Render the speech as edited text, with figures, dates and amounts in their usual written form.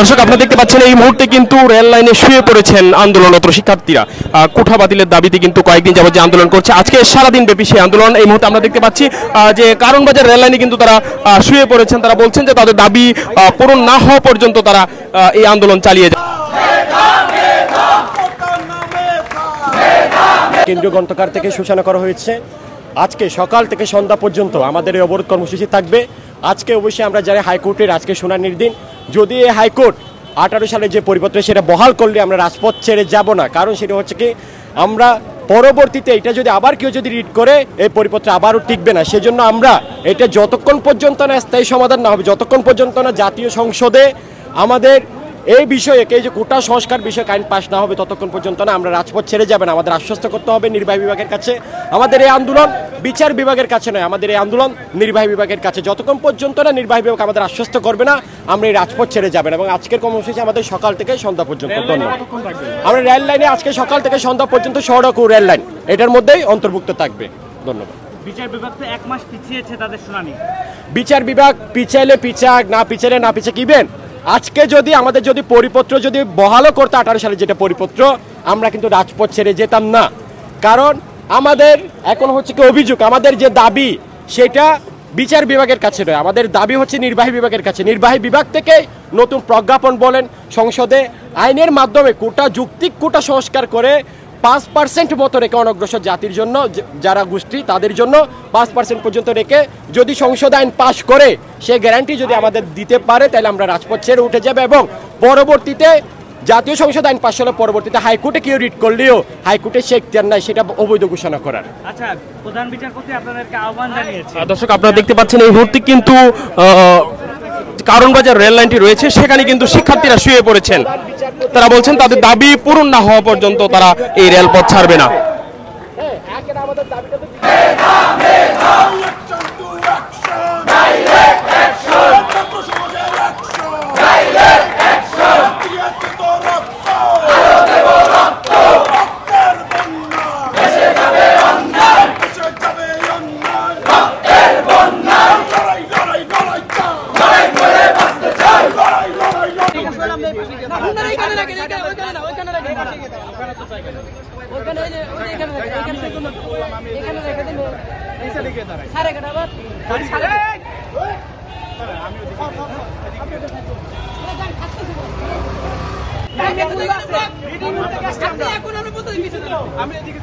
দর্শক আপনারা দেখতে পাচ্ছেন এই মুহূর্তে কিন্তু রেল লাইনে শুয়ে পড়েছেন আন্দোলনরত শিক্ষার্থীরা। কোঠা বাতিলের দাবিতে কিন্তু কয়েকদিন যাবত যে আন্দোলন করছে, আজকে সারাদিন ব্যাপী সেই আন্দোলন। এই মুহূর্তে আমরা দেখতে পাচ্ছি যে কারণ বাজার রেল লাইনে কিন্তু তারা শুয়ে পড়েছেন। তারা বলছেন যে তাদের দাবি পূরণ না হওয়া পর্যন্ত তারা এই আন্দোলন চালিয়ে যায়। কেন্দ্রীয় গ্রন্থাগার থেকে সূচনা করা হয়েছে। আজকে সকাল থেকে সন্ধ্যা পর্যন্ত আমাদের এই অবরোধ কর্মসূচি থাকবে। আজকে অবশ্যই আমরা যারা হাইকোর্টের আজকে শুনানির দিন, যদি এই হাইকোর্ট 18 সালে যে পরিপত্র সেটা বহাল করলে আমরা রাজপথ ছেড়ে যাব না। কারণ সেটা হচ্ছে কি, আমরা পরবর্তীতে এটা যদি আবার কেউ যদি রিড করে এই পরিপত্র আবারও টিকবে না। সেজন্য আমরা এটা যতক্ষণ পর্যন্ত না স্থায়ী সমাধান না হবে, যতক্ষণ পর্যন্ত না জাতীয় সংসদে আমাদের এই বিষয়ে এই যে কোটা সংস্কার বিষয়ে আইন পাস না হবে, ততক্ষণ পর্যন্ত না আমরা রাজপথ ছেড়ে যাবেন। আমাদের আশ্বস্ত করতে হবে নির্বাহী বিভাগের কাছে। আমাদের এই আন্দোলন বিচার বিভাগের কাছে নয়, আমাদের এই আন্দোলন নির্বাহী বিভাগের কাছে। যতক্ষণ পর্যন্ত না নির্বাহী বিভাগ আমাদের আশ্বস্ত করবে না, আমরা এই রাজপথ ছেড়ে যাবেন। এবং আজকের কর্মসূচি আমাদের সকাল থেকে সন্ধ্যা পর্যন্ত। ধন্যবাদ। আমরা রেল লাইনে আজকে সকাল থেকে সন্ধ্যা পর্যন্ত সড়ক ও রেল লাইন এটার মধ্যেই অন্তর্ভুক্ত থাকবে। ধন্যবাদ। বিচার বিভাগ তো 1 মাস পিছিয়েছে তাদের শুনানি। বিচার বিভাগ পিছাইলে পিছাক, না পিছাইলে না পিছাকিবেন। আজকে যদি আমাদের যদি পরিপত্র যদি বহালও করতে 18 সালে যেটা পরিপত্র, আমরা কিন্তু রাজপথ ছেড়ে যেতাম না। কারণ আমাদের এখন হচ্ছে কি অভিযোগ, আমাদের যে দাবি সেটা বিচার বিভাগের কাছে নয়, আমাদের দাবি হচ্ছে নির্বাহী বিভাগের কাছে। নির্বাহী বিভাগ থেকে নতুন প্রজ্ঞাপন বলেন সংসদে আইনের মাধ্যমে কোটা যৌক্তিক কোটা সংস্কার করে 5% মতো রেখে অনগ্রসর জাতির জন্য, যারা গোষ্ঠী তাদের জন্য 5% পর্যন্ত রেখে যদি সংসদ আইন পাশ করে, সে গ্যারান্টি যদি আমাদের দিতে পারে, তাহলে আমরা রাজপথ ছেড়ে উঠে যাবে। এবং পরবর্তীতে জাতীয় সংসদ আইন পাশ হলে পরবর্তীতে হাইকোর্টে কেউ রিট করলেও হাইকোর্টে সে এখতিয়ার নাই সেটা অবৈধ ঘোষণা করার। আচ্ছা, প্রধান বিচারপতি আপনাদেরকে আহ্বান জানিয়েছে। দর্শক আপনারা দেখতে পাচ্ছেন এই মুহূর্তে কিন্তু কারণ বাজার রেল লাইনটি রয়েছে, সেখানে কিন্তু শিক্ষার্থীরা শুয়ে পড়েছেন। তারা বলছেন তাদের দাবি পূরণ না হওয়া পর্যন্ত তারা এই রেলপথ ছাড়বে না। আমি